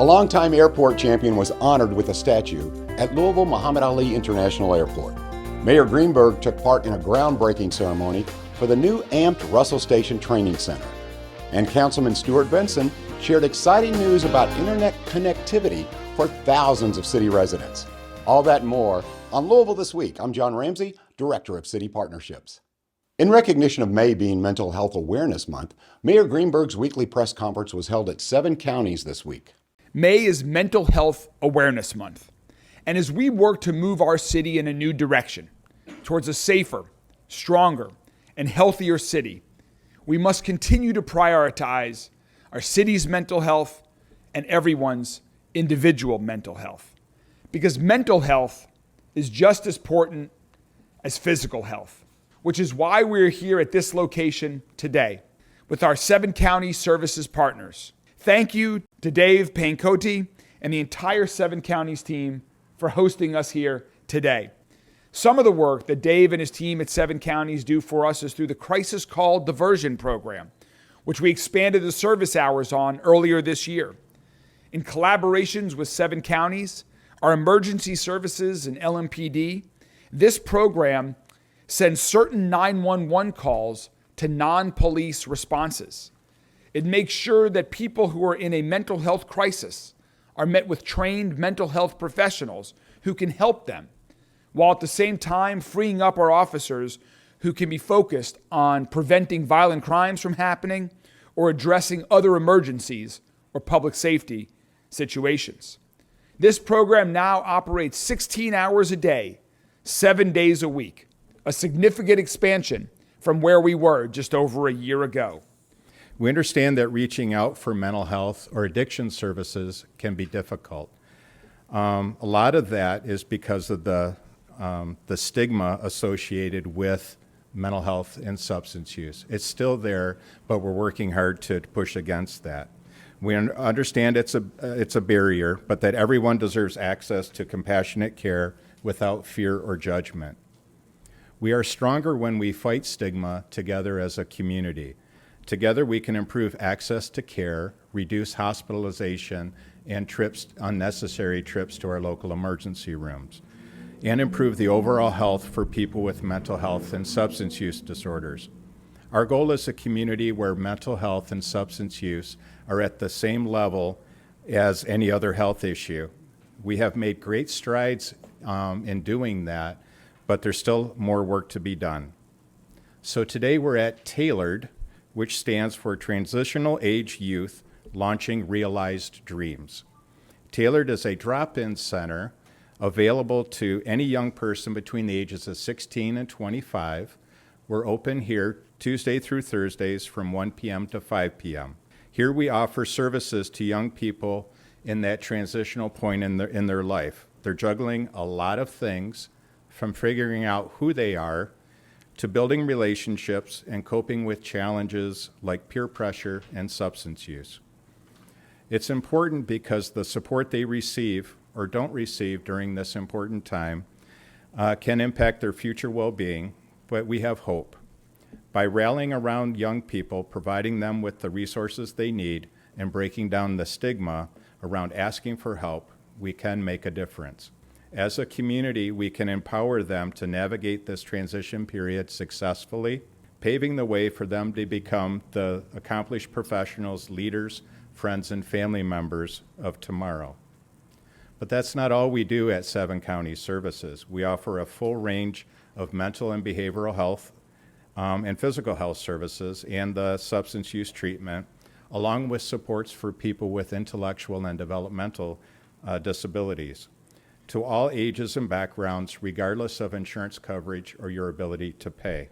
A longtime airport champion was honored with a statue at Louisville Muhammad Ali International Airport. Mayor Greenberg took part in a groundbreaking ceremony for the new amped Russell Station Training Center. And Councilman Stuart Benson shared exciting news about internet connectivity for thousands of city residents. All that and more on Louisville This Week. I'm John Ramsey, Director of City Partnerships. In recognition of May being Mental Health Awareness Month, Mayor Greenberg's weekly press conference was held at 7 counties this week. May is Mental Health Awareness Month. And as we work to move our city in a new direction, towards a safer, stronger, and healthier city, we must continue to prioritize our city's mental health and everyone's individual mental health. Because mental health is just as important as physical health, which is why we're here at this location today with our 7 county services partners. Thank you to Dave Pancote and the entire 7 counties team for hosting us here today. Some of the work that Dave and his team at 7 counties do for us is through the Crisis Call Diversion Program, which we expanded the service hours on earlier this year. In collaborations with 7 counties, our emergency services and LMPD, this program sends certain 911 calls to non-police responses. It makes sure that people who are in a mental health crisis are met with trained mental health professionals who can help them, while at the same time freeing up our officers who can be focused on preventing violent crimes from happening or addressing other emergencies or public safety situations. This program now operates 16 hours a day, 7 days a week, a significant expansion from where we were just over a year ago. We understand that reaching out for mental health or addiction services can be difficult. A lot of that is because of the stigma associated with mental health and substance use. It's still there, but we're working hard to push against that. We understand it's a barrier, but that everyone deserves access to compassionate care without fear or judgment. We are stronger when we fight stigma together as a community. Together we can improve access to care, reduce hospitalization and unnecessary trips to our local emergency rooms, and improve the overall health for people with mental health and substance use disorders. Our goal is a community where mental health and substance use are at the same level as any other health issue. We have made great strides in doing that, but there's still more work to be done. So today we're at Tailored, which stands for Transitional Age Youth Launching Realized Dreams. Tailored is a drop-in center available to any young person between the ages of 16 and 25. We're open here Tuesday through Thursdays from 1 p.m. to 5 p.m. Here we offer services to young people in that transitional point in their life. They're juggling a lot of things, from figuring out who they are to building relationships and coping with challenges like peer pressure and substance use. It's important because the support they receive or don't receive during this important time can impact their future well-being, but we have hope. By rallying around young people, providing them with the resources they need, and breaking down the stigma around asking for help, we can make a difference. As a community, we can empower them to navigate this transition period successfully, paving the way for them to become the accomplished professionals, leaders, friends, and family members of tomorrow. But that's not all we do at 7 County Services. We offer a full range of mental and behavioral health and physical health services and the substance use treatment, along with supports for people with intellectual and developmental disabilities, to all ages and backgrounds, regardless of insurance coverage or your ability to pay.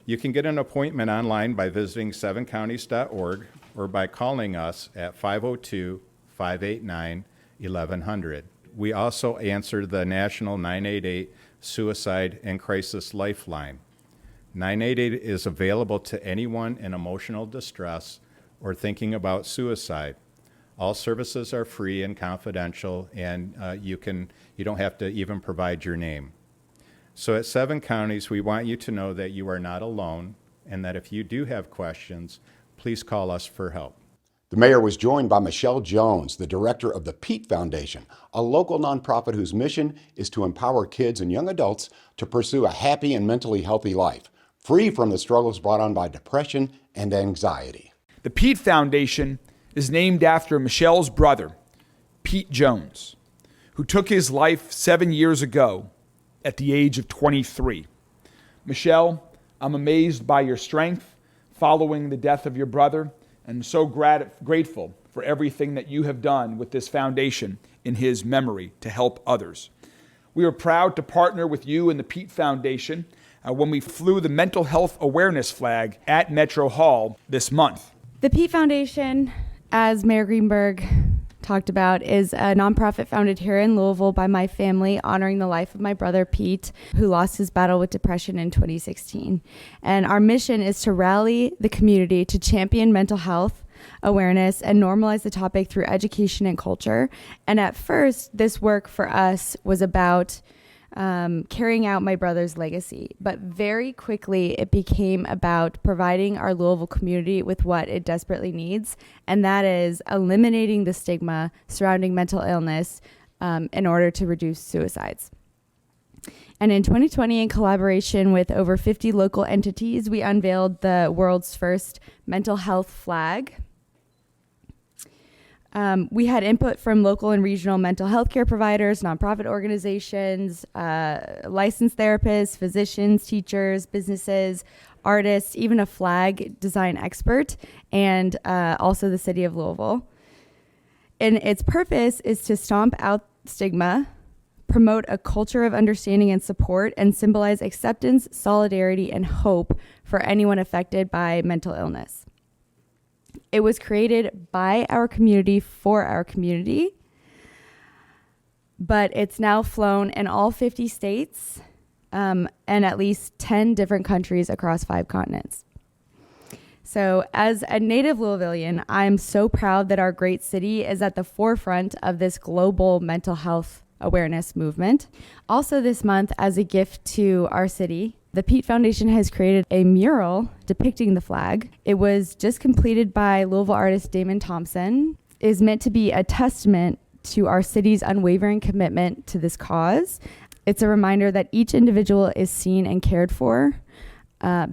You can get an appointment online by visiting 7counties.org or by calling us at 502-589-1100. We also answer the National 988 Suicide and Crisis Lifeline. 988 is available to anyone in emotional distress or thinking about suicide. All services are free and confidential, and you don't have to even provide your name. So at 7 counties, we want you to know that you are not alone, and that if you do have questions, please call us for help. The mayor was joined by Michelle Jones, the director of the Pete Foundation, a local nonprofit whose mission is to empower kids and young adults to pursue a happy and mentally healthy life, free from the struggles brought on by depression and anxiety. The Pete Foundation is named after Michelle's brother, Pete Jones, who took his life 7 years ago at the age of 23. Michelle, I'm amazed by your strength following the death of your brother, and so grateful for everything that you have done with this foundation in his memory to help others. We are proud to partner with you and the Pete Foundation when we flew the mental health awareness flag at Metro Hall this month. The Pete Foundation, as Mayor Greenberg talked about, is a nonprofit founded here in Louisville by my family, honoring the life of my brother Pete, who lost his battle with depression in 2016. And our mission is to rally the community to champion mental health awareness and normalize the topic through education and culture. And at first, this work for us was about carrying out my brother's legacy. But very quickly, it became about providing our Louisville community with what it desperately needs, and that is eliminating the stigma surrounding mental illness in order to reduce suicides. And in 2020, in collaboration with over 50 local entities, we unveiled the world's first mental health flag. We had input from local and regional mental health care providers, nonprofit organizations, licensed therapists, physicians, teachers, businesses, artists, even a flag design expert, and also the city of Louisville. And its purpose is to stomp out stigma, promote a culture of understanding and support, and symbolize acceptance, solidarity, and hope for anyone affected by mental illness. It was created by our community for our community, but it's now flown in all 50 states and at least 10 different countries across 5 continents. So as a native Louisvillian, I'm so proud that our great city is at the forefront of this global mental health awareness movement. Also this month, as a gift to our city, the Pete Foundation has created a mural depicting the flag. It was just completed by Louisville artist Damon Thompson. It is meant to be a testament to our city's unwavering commitment to this cause. It's a reminder that each individual is seen and cared for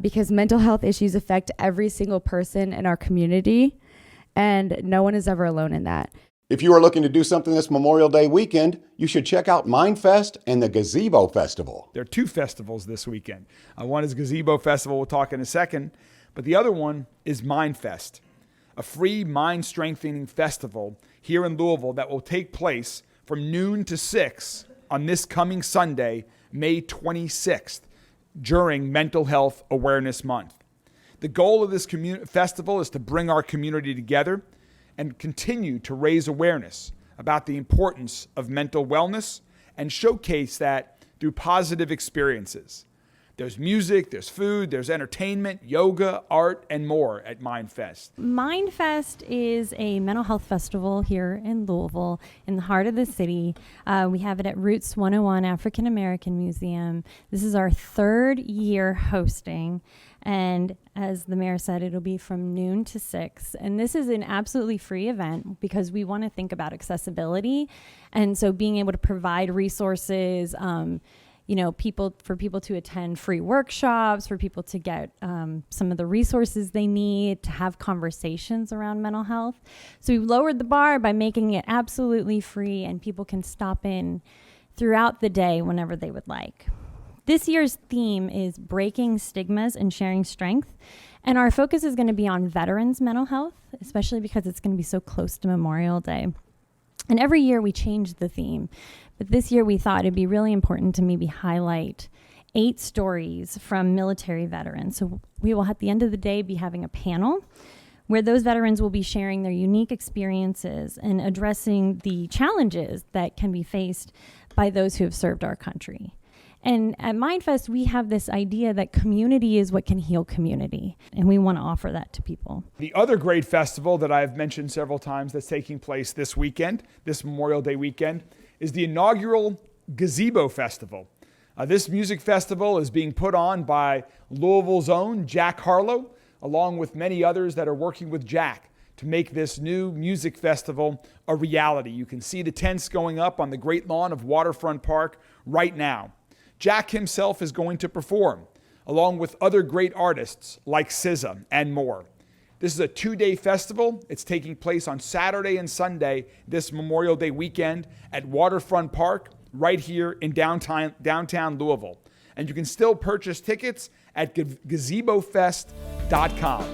because mental health issues affect every single person in our community, and no one is ever alone in that. If you are looking to do something this Memorial Day weekend, you should check out Mindfest and the Gazebo Festival. There are 2 festivals this weekend. One is Gazebo Festival, we'll talk in a second, but the other one is Mindfest, a free mind-strengthening festival here in Louisville that will take place from noon to 6 on this coming Sunday, May 26th, during Mental Health Awareness Month. The goal of this festival is to bring our community together and continue to raise awareness about the importance of mental wellness and showcase that through positive experiences. There's music, there's food, there's entertainment, yoga, art, and more at Mindfest. Mindfest is a mental health festival here in Louisville, in the heart of the city. We have it at Roots 101 African American Museum. This is our 3rd year hosting. And as the mayor said, it'll be from noon to 6. And this is an absolutely free event because we want to think about accessibility. And so being able to provide resources, for people to attend free workshops, for people to get some of the resources they need to have conversations around mental health. So we've lowered the bar by making it absolutely free, and people can stop in throughout the day whenever they would like. This year's theme is breaking stigmas and sharing strength. And our focus is going to be on veterans' mental health, especially because it's going to be so close to Memorial Day. And every year we change the theme. But this year we thought it'd be really important to maybe highlight 8 stories from military veterans. So we will, at the end of the day, be having a panel where those veterans will be sharing their unique experiences and addressing the challenges that can be faced by those who have served our country. And at Mindfest, we have this idea that community is what can heal community, and we want to offer that to people. The other great festival that I've mentioned several times that's taking place this weekend, this Memorial Day weekend, is the inaugural Gazebo Festival. This music festival is being put on by Louisville's own Jack Harlow, along with many others that are working with Jack to make this new music festival a reality. You can see the tents going up on the great lawn of Waterfront Park right now. Jack himself is going to perform, along with other great artists like SZA and more. This is a 2-day festival. It's taking place on Saturday and Sunday this Memorial Day weekend at Waterfront Park right here in downtown Louisville. And you can still purchase tickets at gazebofest.com.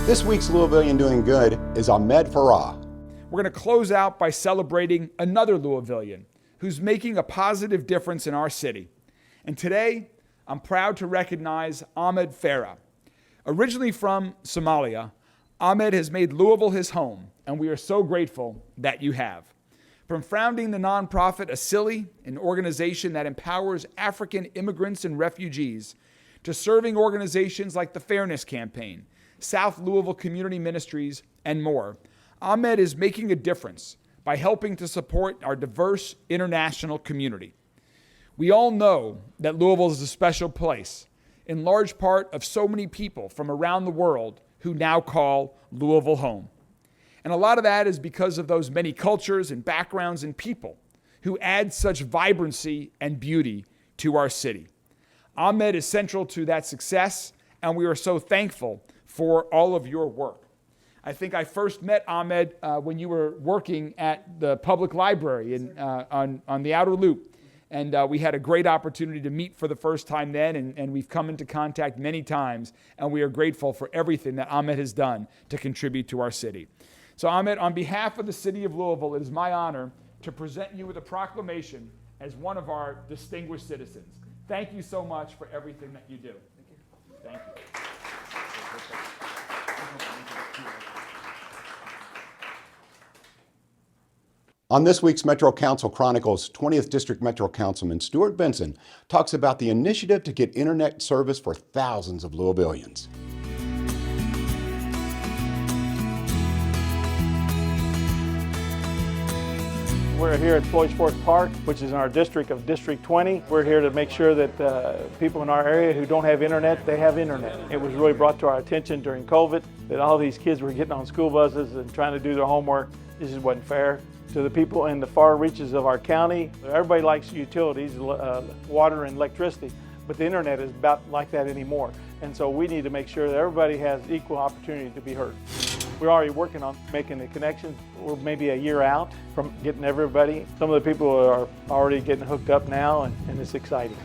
This week's Louisvillian Doing Good is Ahmed Farah. We're going to close out by celebrating another Louisvillian who's making a positive difference in our city. And today, I'm proud to recognize Ahmed Farah. Originally from Somalia, Ahmed has made Louisville his home, and we are so grateful that you have. From founding the nonprofit Asili, an organization that empowers African immigrants and refugees, to serving organizations like the Fairness Campaign, South Louisville Community Ministries, and more, Ahmed is making a difference by helping to support our diverse international community. We all know that Louisville is a special place, in large part of so many people from around the world who now call Louisville home. And a lot of that is because of those many cultures and backgrounds and people who add such vibrancy and beauty to our city. Ahmed is central to that success, and we are so thankful for all of your work. I think I first met Ahmed when you were working at the public library on the Outer Loop. And we had a great opportunity to meet for the first time then, and we've come into contact many times, and we are grateful for everything that Ahmed has done to contribute to our city. So Ahmed, on behalf of the city of Louisville, it is my honor to present you with a proclamation as one of our distinguished citizens. Thank you so much for everything that you do. Thank you. On this week's Metro Council Chronicles, 20th District Metro Councilman Stuart Benson talks about the initiative to get internet service for thousands of Louisvillians. We're here at Floyd Sports Park, which is in our district of District 20. We're here to make sure that people in our area who don't have internet, they have internet. It was really brought to our attention during COVID that all these kids were getting on school buses and trying to do their homework. This just wasn't fair. To the people in the far reaches of our county, everybody likes utilities, water and electricity, but the internet is about like that anymore. And so we need to make sure that everybody has equal opportunity to be heard. We're already working on making the connections. We're maybe a year out from getting everybody. Some of the people are already getting hooked up now, and it's exciting.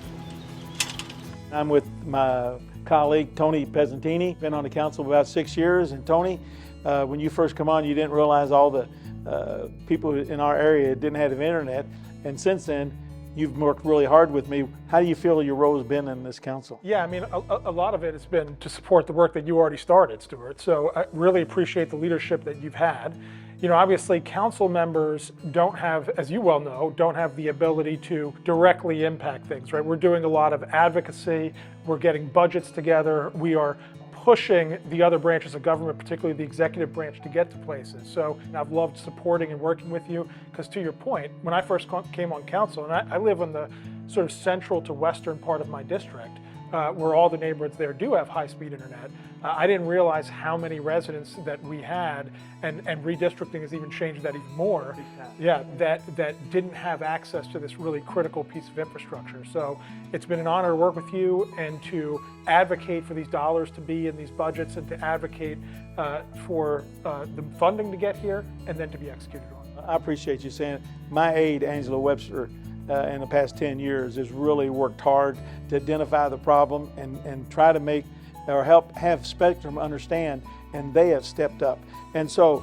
I'm with my colleague, Tony Pezzantini. Been on the council about 6 years, and Tony, when you first come on, you didn't realize all the people in our area didn't have internet, and since then you've worked really hard with me. How do you feel your role has been in this council? Yeah, I mean, a lot of it has been to support the work that you already started, Stuart. So I really appreciate the leadership that you've had. You know, obviously council members don't have, as you well know, don't have the ability to directly impact things, right? We're doing a lot of advocacy, we're getting budgets together, we are pushing the other branches of government, particularly the executive branch, to get to places. So I've loved supporting and working with you, because to your point, when I first came on council, and I live in the sort of central to western part of my district, where all the neighborhoods there do have high-speed internet, I didn't realize how many residents that we had, and redistricting has even changed that even more, yeah, that didn't have access to this really critical piece of infrastructure. So it's been an honor to work with you and to advocate for these dollars to be in these budgets, and to advocate for the funding to get here and then to be executed on. I appreciate you saying it. My aide, Angela Webster, in the past 10 years has really worked hard to identify the problem and try to make or help have Spectrum understand, and they have stepped up. And so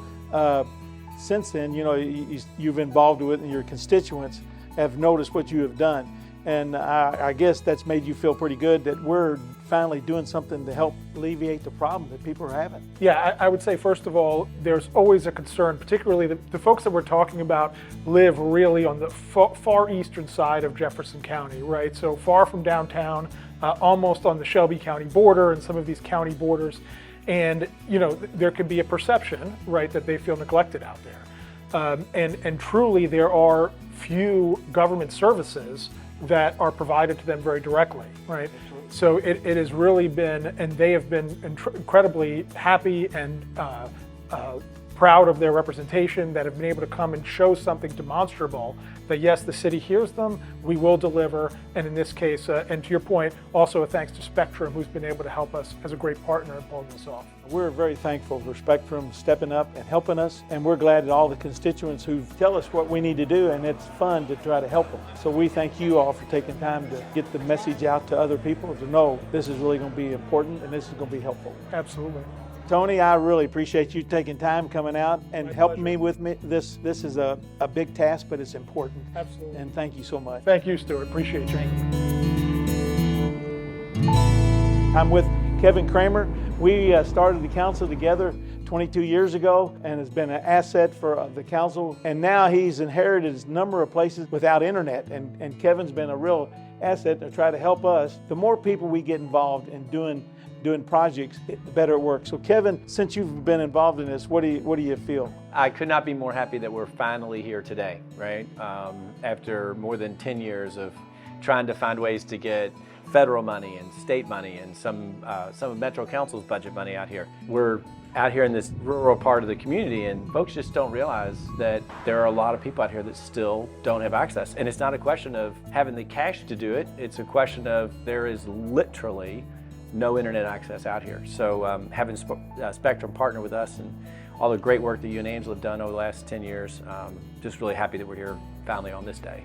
since then, you know, you've involved with it, and your constituents have noticed what you have done. And I guess that's made you feel pretty good that we're finally doing something to help alleviate the problem that people are having. Yeah, I would say, first of all, there's always a concern, particularly the folks that we're talking about live really on the far eastern side of Jefferson County, right? So far from downtown, almost on the Shelby County border and some of these county borders. And, you know, there can be a perception, right, that they feel neglected out there. And truly, there are few government services that are provided to them very directly, right? So it has really been, and they have been incredibly happy and proud of their representation, that have been able to come and show something demonstrable that yes, the city hears them, we will deliver, and in this case, and to your point, also a thanks to Spectrum, who's been able to help us as a great partner in pulling this off. We're very thankful for Spectrum stepping up and helping us, and we're glad that all the constituents who tell us what we need to do, and it's fun to try to help them. So we thank you all for taking time to get the message out to other people to know this is really going to be important and this is going to be helpful. Absolutely. Tony, I really appreciate you taking time coming out and helping me with me. This is a big task, but it's important. Absolutely. And thank you so much. Thank you, Stuart. Appreciate you. I'm with Kevin Kramer. We started the council together 22 years ago and has been an asset for the council. And now he's inherited a number of places without internet. And Kevin's been a real asset to try to help us. The more people we get involved in doing projects, the better it works. So Kevin, since you've been involved in this, what do you feel? I could not be more happy that we're finally here today, right? After more than 10 years of trying to find ways to get federal money and state money and some of Metro Council's budget money out here. We're out here in this rural part of the community, and folks just don't realize that there are a lot of people out here that still don't have access. And it's not a question of having the cash to do it, it's a question of there is literally no internet access out here. So having Spectrum partner with us and all the great work that you and Angela have done over the last 10 years, just really happy that we're here finally on this day.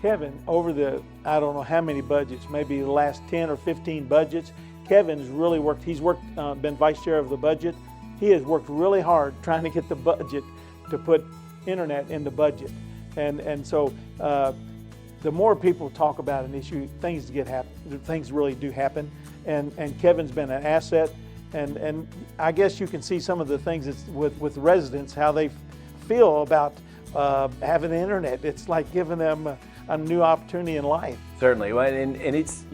Kevin, over the, I don't know how many budgets, maybe the last 10 or 15 budgets, Kevin's really worked, been vice chair of the budget. He has worked really hard trying to get the budget to put internet in the budget. And so the more people talk about an issue, things really do happen. And Kevin's been an asset. And I guess you can see some of the things with residents, how they feel about having the internet. It's like giving them a new opportunity in life. Certainly, well, and it's,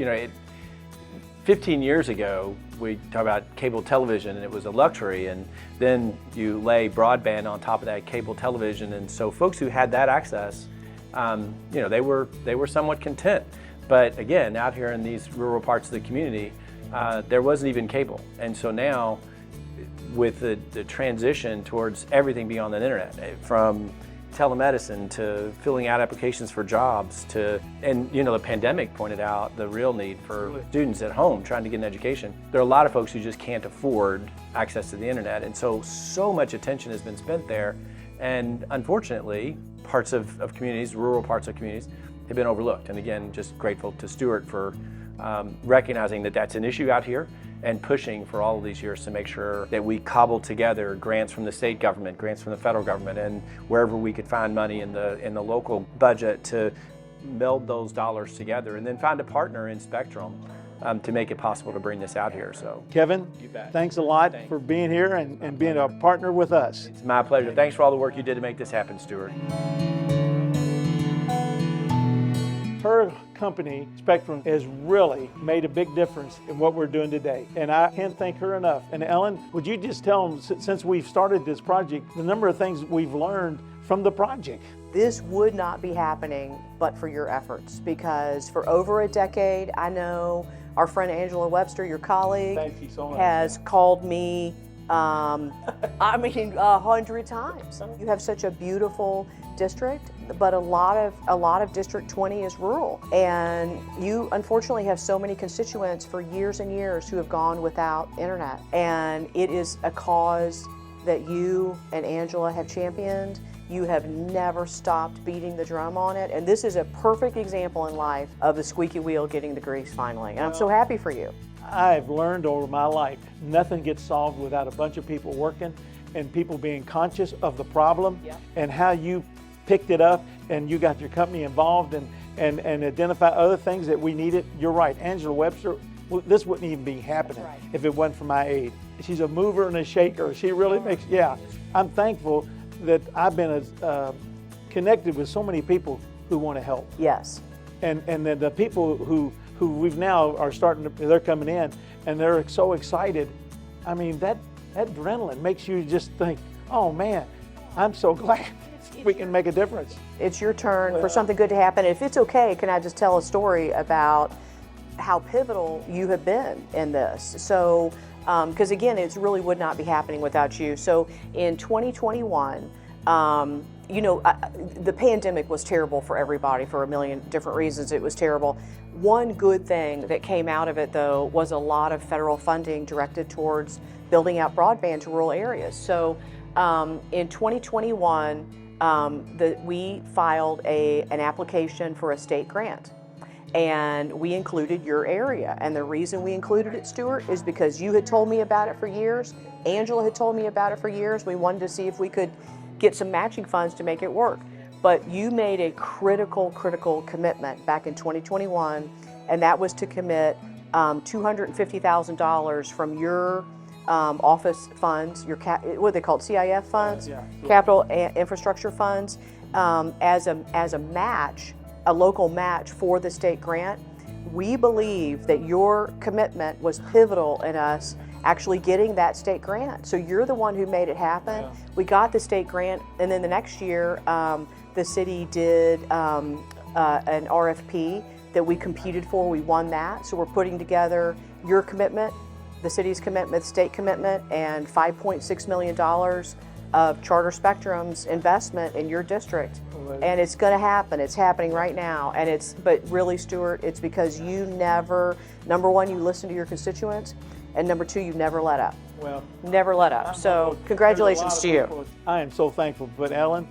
15 years ago, we talked about cable television and it was a luxury, and then you lay broadband on top of that cable television, and so folks who had that access, they were somewhat content. But again, out here in these rural parts of the community, there wasn't even cable, and so now, with the transition towards everything being on the internet, from telemedicine to filling out applications for jobs and the pandemic pointed out the real need for students at home trying to get an education. There are a lot of folks who just can't afford access to the internet, and so much attention has been spent there, and unfortunately parts of communities, rural parts of communities, have been overlooked. And again, just grateful to Stuart for recognizing that that's an issue out here and pushing for all of these years to make sure that we cobble together grants from the state government, grants from the federal government, and wherever we could find money in the local budget to meld those dollars together, and then find a partner in Spectrum to make it possible to bring this out here. So, Kevin, thanks a lot for being here and being a partner with us. It's my pleasure. Thanks for all the work you did to make this happen, Stuart. Her company, Spectrum, has really made a big difference in what we're doing today, and I can't thank her enough. And Ellen, would you just tell them, since we've started this project, the number of things we've learned from the project? This would not be happening but for your efforts, because for over a decade, I know our friend Angela Webster, your colleague, thank you so much, has called me 100 times. You have such a beautiful district, but a lot of District 20 is rural, and you unfortunately have so many constituents for years and years who have gone without internet, and it is a cause that you and Angela have championed. You have never stopped beating the drum on it, and this is a perfect example in life of the squeaky wheel getting the grease finally, and I'm so happy for you. I've learned over my life, nothing gets solved without a bunch of people working and people being conscious of the problem, and how you picked it up and you got your company involved and identify other things that we needed. You're right, Angela Webster, this wouldn't even be happening if it wasn't for my aid. She's a mover and a shaker. She really makes, I'm thankful that I've been connected with so many people who want to help. Yes. And then the people who we've now are they're coming in and they're so excited. I mean, that adrenaline makes you just think, oh man, I'm so glad we can make a difference. It's your turn for something good to happen. If it's okay, can I just tell a story about how pivotal you have been in this. So, because again, it really would not be happening without you. So in 2021, the pandemic was terrible for everybody for a million different reasons. It was terrible. One good thing that came out of it, though, was a lot of federal funding directed towards building out broadband to rural areas. So in 2021, we filed an application for a state grant. And we included your area. And the reason we included it, Stuart, is because you had told me about it for years. Angela had told me about it for years. We wanted to see if we could get some matching funds to make it work. But you made a critical commitment back in 2021, and that was to commit $250,000 from your office funds, your what are they called, CIF funds, capital infrastructure funds, as a match, a local match for the state grant. We believe that your commitment was pivotal in us actually getting that state grant. So you're the one who made it happen. Yeah. We got the state grant, and then the next year, the city did an RFP that we competed for. We won that. So we're putting together your commitment, the city's commitment, state commitment, and $5.6 million of Charter Spectrum's investment in your district. And it's going to happen. It's happening right now. But really, Stuart, it's because you never, number one, you listen to your constituents, and number two, you never let up. Well, never let up. So congratulations to you. I am so thankful. But Ellen,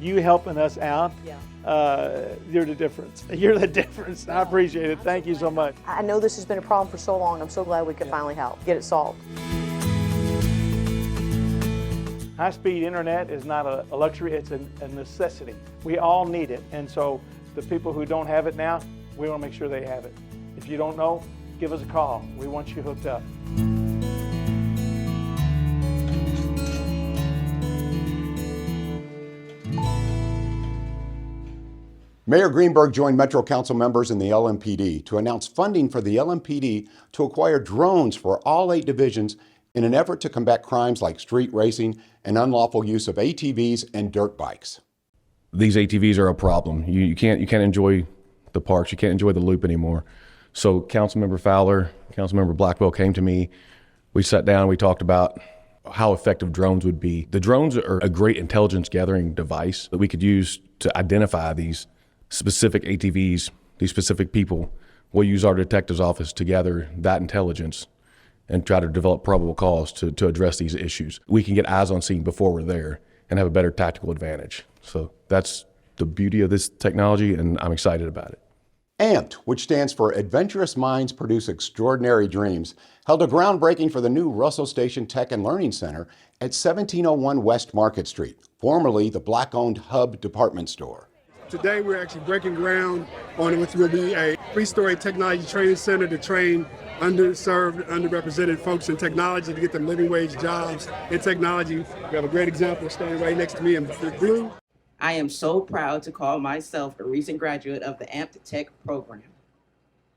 you helping us out, you're the difference. You're the difference. I appreciate it. Thank you so much. I know this has been a problem for so long. I'm so glad we could finally help get it solved. High-speed internet is not a luxury, it's a necessity. We all need it, and so the people who don't have it now, we want to make sure they have it. If you don't know, give us a call. We want you hooked up. Mayor Greenberg joined Metro Council members in the LMPD to announce funding for the LMPD to acquire drones for all 8 divisions in an effort to combat crimes like street racing and unlawful use of ATVs and dirt bikes. These ATVs are a problem. You can't enjoy the parks. You can't enjoy the loop anymore. So Councilmember Fowler, Councilmember Blackwell came to me. We sat down, we talked about how effective drones would be. The drones are a great intelligence gathering device that we could use to identify these specific ATVs, these specific people. We'll use our detective's office to gather that intelligence and try to develop probable cause to address these issues. We can get eyes on scene before we're there and have a better tactical advantage. So that's the beauty of this technology, and I'm excited about it. AMPed, which stands for Adventurous Minds Produce Extraordinary Dreams, held a groundbreaking for the new Russell Station Tech and Learning Center at 1701 West Market Street, formerly the Black-owned Hub department store. Today we're actually breaking ground on what will be a 3-story technology training center to train underserved, underrepresented folks in technology to get them living wage jobs in technology. We have a great example standing right next to me in blue. I am so proud to call myself a recent graduate of the AMPed Tech program.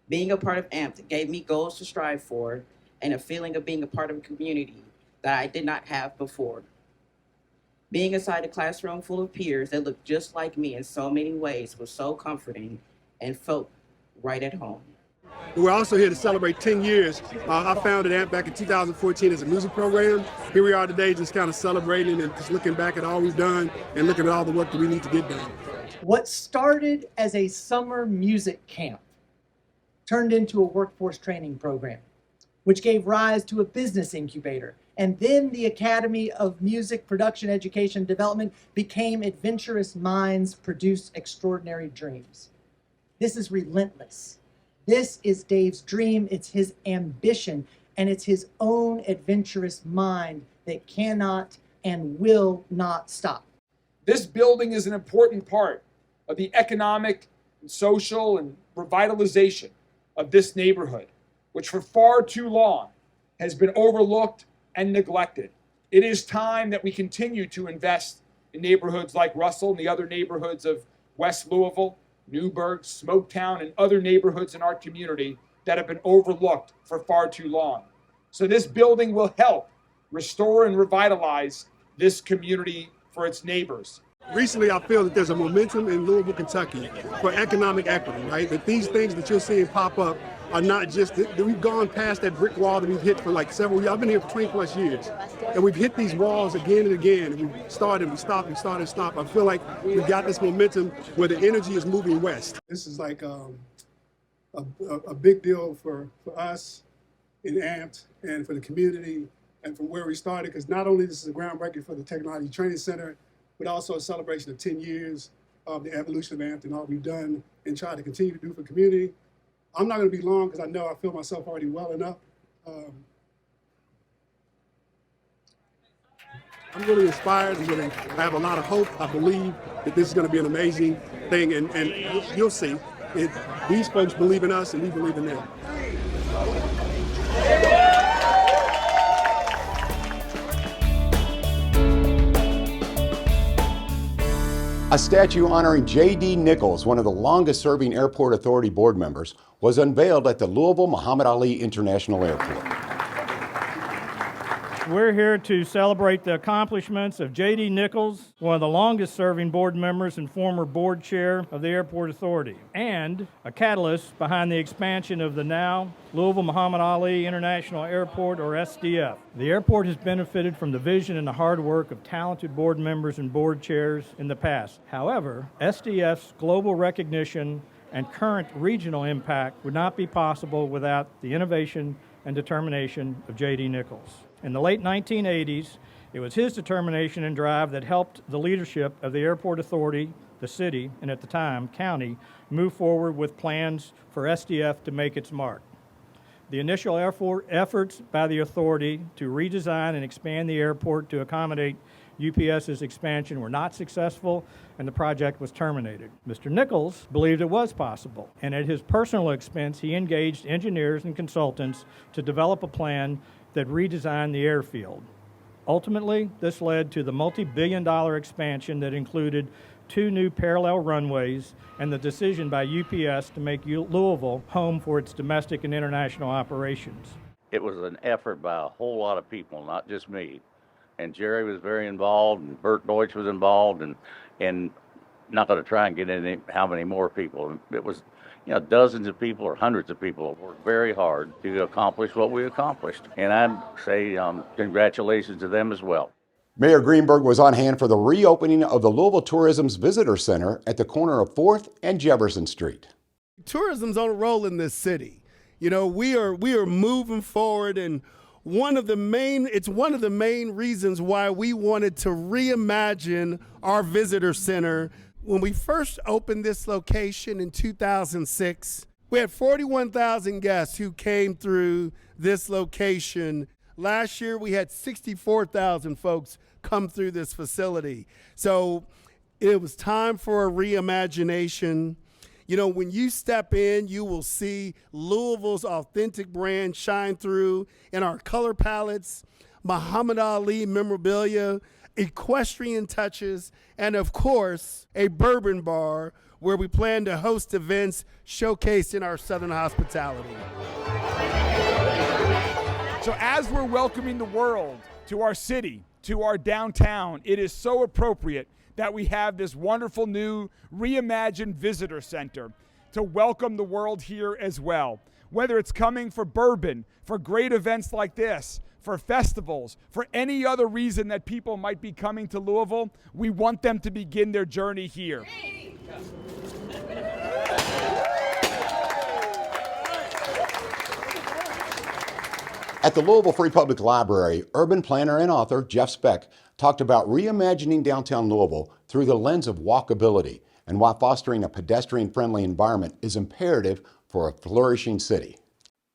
Being a part of AMPed gave me goals to strive for and a feeling of being a part of a community that I did not have before. Being inside a classroom full of peers that looked just like me in so many ways was so comforting and felt right at home. We're also here to celebrate 10 years. I founded AMP back in 2014 as a music program. Here we are today just kind of celebrating and just looking back at all we've done and looking at all the work that we need to get done. What started as a summer music camp turned into a workforce training program, which gave rise to a business incubator. And then the Academy of Music Production Education Development became Adventurous Minds Produce Extraordinary Dreams. This is relentless. This is Dave's dream, it's his ambition, and it's his own adventurous mind that cannot and will not stop. This building is an important part of the economic, and social, and revitalization of this neighborhood, which for far too long has been overlooked and neglected. It is time that we continue to invest in neighborhoods like Russell and the other neighborhoods of West Louisville, Newburgh, Smoketown, and other neighborhoods in our community that have been overlooked for far too long. So this building will help restore and revitalize this community for its neighbors. Recently, I feel that there's a momentum in Louisville, Kentucky for economic equity, right? That these things that you're seeing pop up are not just, we've gone past that brick wall that we've hit for like several years. I've been here for 20 plus years. And we've hit these walls again and again. And we started, we stopped, we started, stop. I feel like we've got this momentum where the energy is moving west. This is like a big deal for us in AMPT and for the community and from where we started, because not only this is a groundbreaking for the Technology Training Center, but also a celebration of 10 years of the evolution of AMPT and all we've done and try to continue to do for the community. I'm not going to be long because I feel myself already well enough. I'm really inspired. I have a lot of hope. I believe that this is going to be an amazing thing, and you'll see. These folks believe in us, and we believe in them. A statue honoring J.D. Nichols, one of the longest-serving Airport Authority board members, was unveiled at the Louisville Muhammad Ali International Airport. We're here to celebrate the accomplishments of J.D. Nichols, one of the longest-serving board members and former board chair of the Airport Authority, and a catalyst behind the expansion of the now Louisville Muhammad Ali International Airport, or SDF. The airport has benefited from the vision and the hard work of talented board members and board chairs in the past. However, SDF's global recognition and current regional impact would not be possible without the innovation and determination of J.D. Nichols. In the late 1980s, it was his determination and drive that helped the leadership of the Airport Authority, the city, and at the time, county, move forward with plans for SDF to make its mark. The initial efforts by the authority to redesign and expand the airport to accommodate UPS's expansion were not successful, and the project was terminated. Mr. Nichols believed it was possible, and at his personal expense, he engaged engineers and consultants to develop a plan that redesigned the airfield. Ultimately, this led to the multi-billion-dollar expansion that included 2 new parallel runways and the decision by UPS to make Louisville home for its domestic and international operations. It was an effort by a whole lot of people, not just me. And Jerry was very involved, and Bert Deutsch was involved, and not going to try and get into how many more people. It was, dozens of people or hundreds of people worked very hard to accomplish what we accomplished. And I'd say congratulations to them as well. Mayor Greenberg was on hand for the reopening of the Louisville Tourism's Visitor Center at the corner of 4th and Jefferson Street. Tourism's on a roll in this city. We are moving forward, and one of the main reasons why we wanted to reimagine our visitor center. When we first opened this location in 2006, we had 41,000 guests who came through this location. Last year, we had 64,000 folks come through this facility. So it was time for a reimagination. When you step in, you will see Louisville's authentic brand shine through in our color palettes, Muhammad Ali memorabilia, equestrian touches, and of course, a bourbon bar where we plan to host events showcasing our Southern hospitality. So as we're welcoming the world to our city, to our downtown, it is so appropriate that we have this wonderful new reimagined visitor center to welcome the world here as well. Whether it's coming for bourbon, for great events like this, for festivals, for any other reason that people might be coming to Louisville, we want them to begin their journey here. At the Louisville Free Public Library, urban planner and author Jeff Speck talked about reimagining downtown Louisville through the lens of walkability and why fostering a pedestrian-friendly environment is imperative for a flourishing city.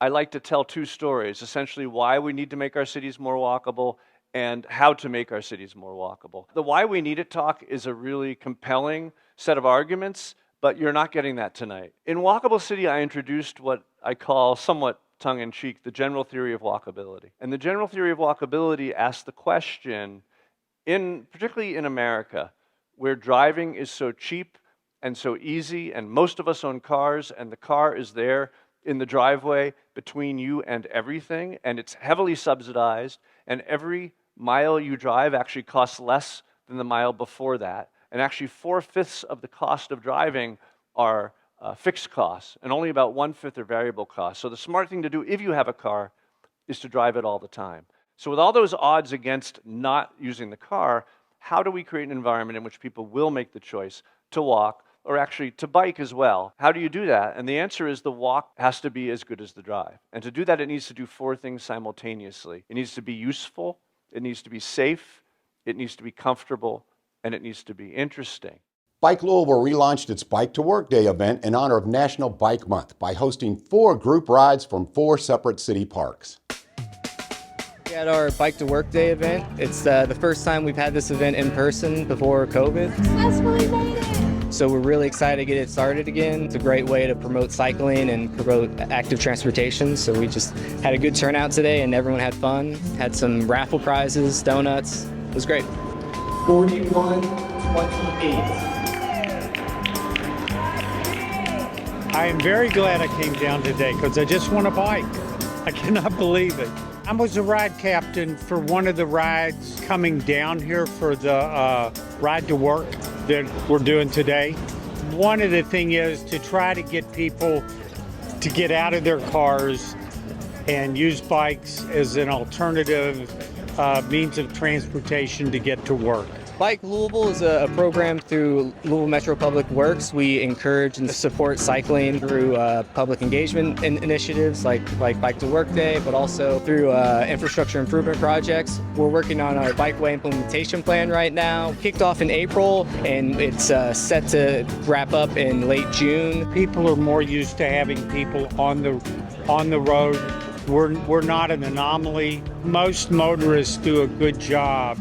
I like to tell 2 stories, essentially why we need to make our cities more walkable and how to make our cities more walkable. The why we need it talk is a really compelling set of arguments, but you're not getting that tonight. In Walkable City, I introduced what I call, somewhat tongue-in-cheek, the general theory of walkability. And the general theory of walkability asks the question, particularly in America, where driving is so cheap and so easy, and most of us own cars, and the car is there in the driveway between you and everything, and it's heavily subsidized, and every mile you drive actually costs less than the mile before that. And actually 4/5 of the cost of driving are fixed costs and only about 1/5 are variable costs. So the smart thing to do if you have a car is to drive it all the time. So with all those odds against not using the car, how do we create an environment in which people will make the choice to walk or actually to bike as well? How do you do that? And the answer is the walk has to be as good as the drive. And to do that, it needs to do 4 things simultaneously. It needs to be useful, it needs to be safe, it needs to be comfortable, and it needs to be interesting. Bike Louisville relaunched its Bike to Work Day event in honor of National Bike Month by hosting 4 group rides from 4 separate city parks. At our Bike to Work Day event, it's the first time we've had this event in person before COVID. Successfully made it! So we're really excited to get it started again. It's a great way to promote cycling and promote active transportation. So we just had a good turnout today and everyone had fun. Had some raffle prizes, donuts. It was great. 41-28. I am very glad I came down today because I just want a bike. I cannot believe it. I was a ride captain for one of the rides coming down here for the ride to work that we're doing today. One of the things is to try to get people to get out of their cars and use bikes as an alternative means of transportation to get to work. Bike Louisville is a program through Louisville Metro Public Works. We encourage and support cycling through public engagement initiatives like Bike to Work Day, but also through infrastructure improvement projects. We're working on our bikeway implementation plan right now. Kicked off in April, and it's set to wrap up in late June. People are more used to having people on the road. We're not an anomaly. Most motorists do a good job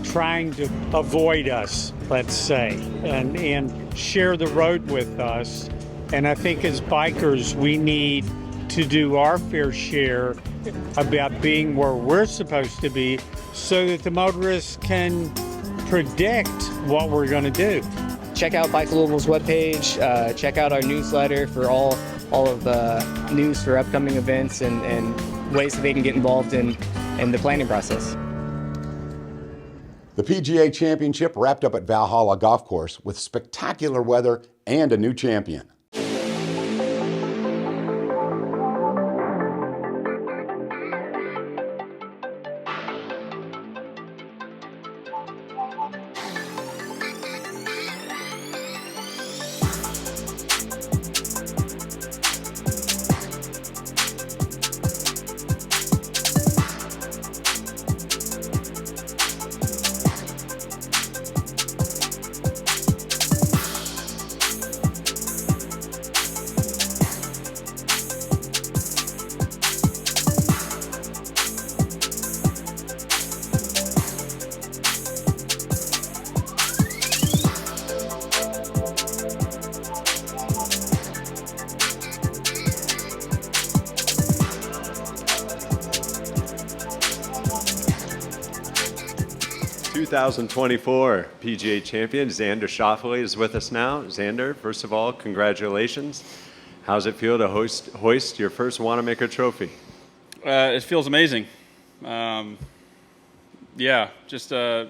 trying to avoid us, let's say, and share the road with us. And I think as bikers, we need to do our fair share about being where we're supposed to be so that the motorists can predict what we're going to do. Check out Bike Louisville's webpage. Check out our newsletter for all of the news for upcoming events and ways that they can get involved in the planning process. The PGA Championship wrapped up at Valhalla Golf Course with spectacular weather and a new champion. 2024 PGA champion Xander Schauffele is with us now. Xander, first of all, congratulations. How's it feel to hoist your first Wanamaker trophy? It feels amazing. Yeah, just a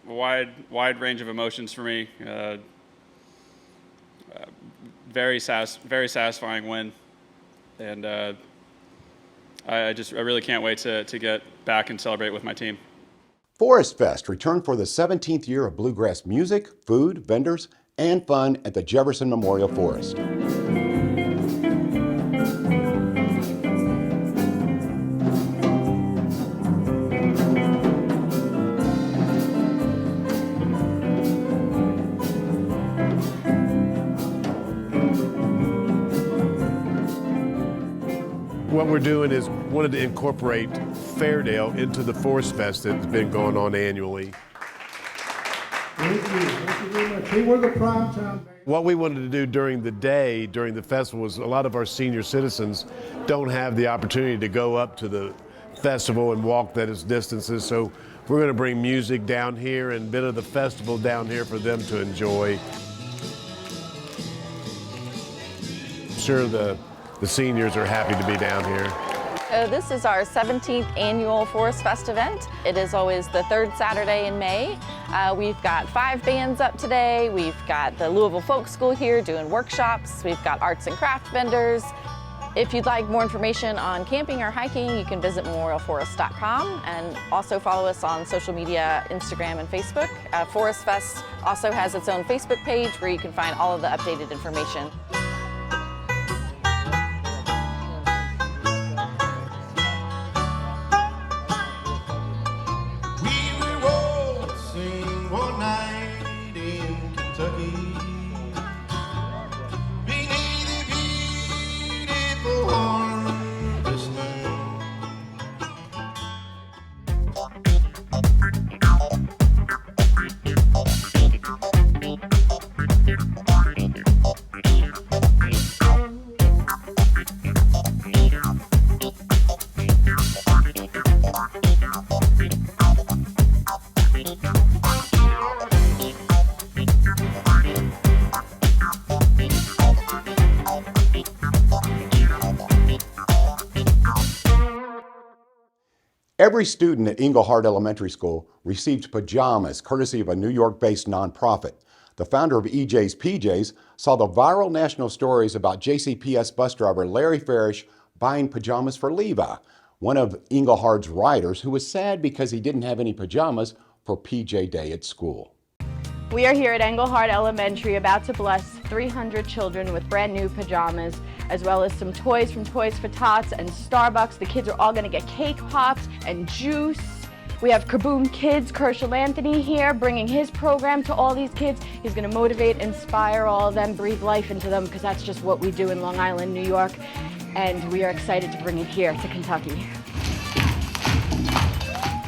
wide range of emotions for me. Very satisfying win, and I really can't wait to get back and celebrate with my team. Forest Fest returned for the 17th year of bluegrass music, food, vendors, and fun at the Jefferson Memorial Forest. What we're doing is wanted to incorporate Fairdale into the Forest Fest that's been going on annually. Thank you very much. They were the prime time. What we wanted to do during the day, during the festival, was a lot of our senior citizens don't have the opportunity to go up to the festival and walk those distances. So we're going to bring music down here and a bit of the festival down here for them to enjoy. I'm sure the seniors are happy to be down here. So this is our 17th annual Forest Fest event. It is always the third Saturday in May. We've got 5 bands up today. We've got the Louisville Folk School here doing workshops. We've got arts and craft vendors. If you'd like more information on camping or hiking, you can visit memorialforest.com and also follow us on social media, Instagram and Facebook. Forest Fest also has its own Facebook page where you can find all of the updated information. One night in Kentucky, beneath the beautiful harvest moon. Every student at Englehart Elementary School received pajamas courtesy of a New York-based nonprofit. The founder of EJ's PJs saw the viral national stories about JCPS bus driver Larry Farish buying pajamas for Levi, one of Englehart's riders who was sad because he didn't have any pajamas for PJ Day at school. We are here at Englehart Elementary about to bless 300 children with brand new pajamas, as well as some toys from Toys for Tots and Starbucks. The kids are all going to get cake pops and juice. We have Kaboom Kids, Kershal Anthony here, bringing his program to all these kids. He's going to motivate, inspire all of them, breathe life into them, because that's just what we do in Long Island, New York. And we are excited to bring it here to Kentucky.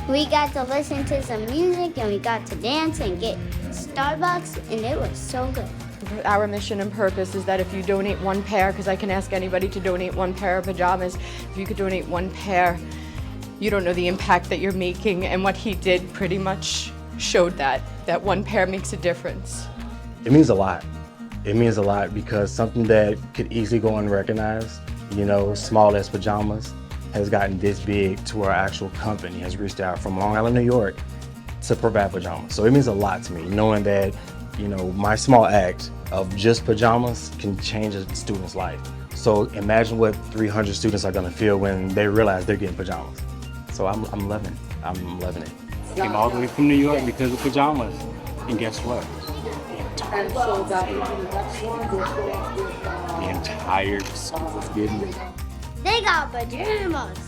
We got to listen to some music and we got to dance and get Starbucks, and it was so good. Our mission and purpose is that if you donate one pair, because I can ask anybody to donate one pair of pajamas, if you could donate one pair, you don't know the impact that you're making, and what he did pretty much showed that one pair makes a difference. It means a lot. It means a lot because something that could easily go unrecognized, you know, small as pajamas, has gotten this big to where our actual company has reached out from Long Island, New York to provide pajamas. So it means a lot to me, knowing that, you know, my small act of just pajamas can change a student's life. So imagine what 300 students are gonna feel when they realize they're getting pajamas. So I'm loving it. Came all the way from New York because of pajamas. And guess what? The entire school is getting it. They got pajamas.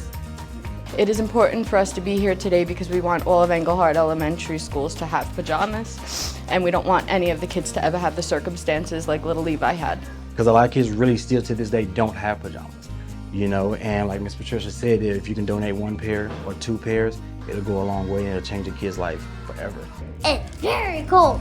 It is important for us to be here today because we want all of Englehart Elementary schools to have pajamas, and we don't want any of the kids to ever have the circumstances like little Levi had. Because a lot of kids really still to this day don't have pajamas, you know, and like Miss Patricia said, if you can donate one pair or 2 pairs, it'll go a long way and it'll change a kid's life forever. It's very cool.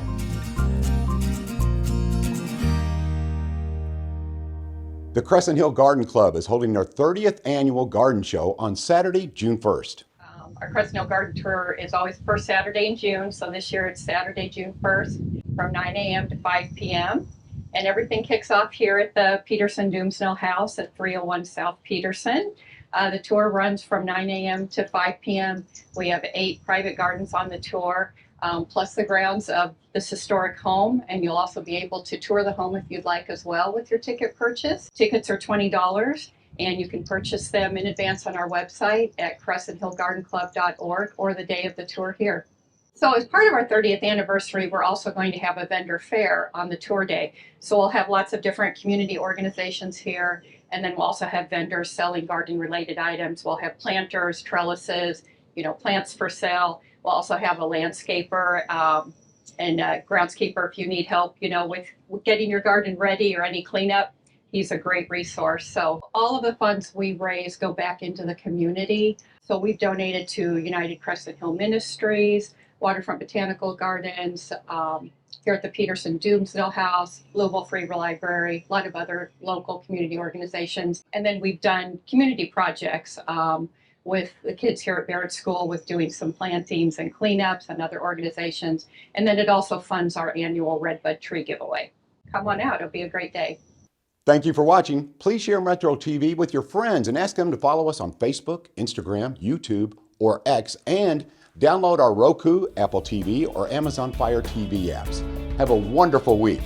The Crescent Hill Garden Club is holding their 30th annual garden show on Saturday, June 1st. Our Crescent Hill Garden Tour is always the first Saturday in June, so this year it's Saturday, June 1st from 9 a.m. to 5 p.m. And everything kicks off here at the Peterson Doomsnell House at 301 South Peterson. The tour runs from 9 a.m. to 5 p.m. We have 8 private gardens on the tour, plus the grounds of this historic home, and you'll also be able to tour the home if you'd like as well with your ticket purchase. Tickets are $20, and you can purchase them in advance on our website at crescenthillgardenclub.org or the day of the tour here. So as part of our 30th anniversary, we're also going to have a vendor fair on the tour day. So we'll have lots of different community organizations here, and then we'll also have vendors selling garden-related items. We'll have planters, trellises, you know, plants for sale. We'll also have a landscaper and a groundskeeper if you need help, you know, with getting your garden ready or any cleanup. He's a great resource. So all of the funds we raise go back into the community. So we've donated to United Crescent Hill Ministries, Waterfront Botanical Gardens, here at the Peterson Doomsdale House, Louisville Free Library, a lot of other local community organizations. And then we've done community projects with the kids here at Barrett School with doing some plantings and cleanups and other organizations. And then it also funds our annual Redbud Tree Giveaway. Come on out, it'll be a great day. Thank you for watching. Please share Metro TV with your friends and ask them to follow us on Facebook, Instagram, YouTube, or X, and download our Roku, Apple TV, or Amazon Fire TV apps. Have a wonderful week.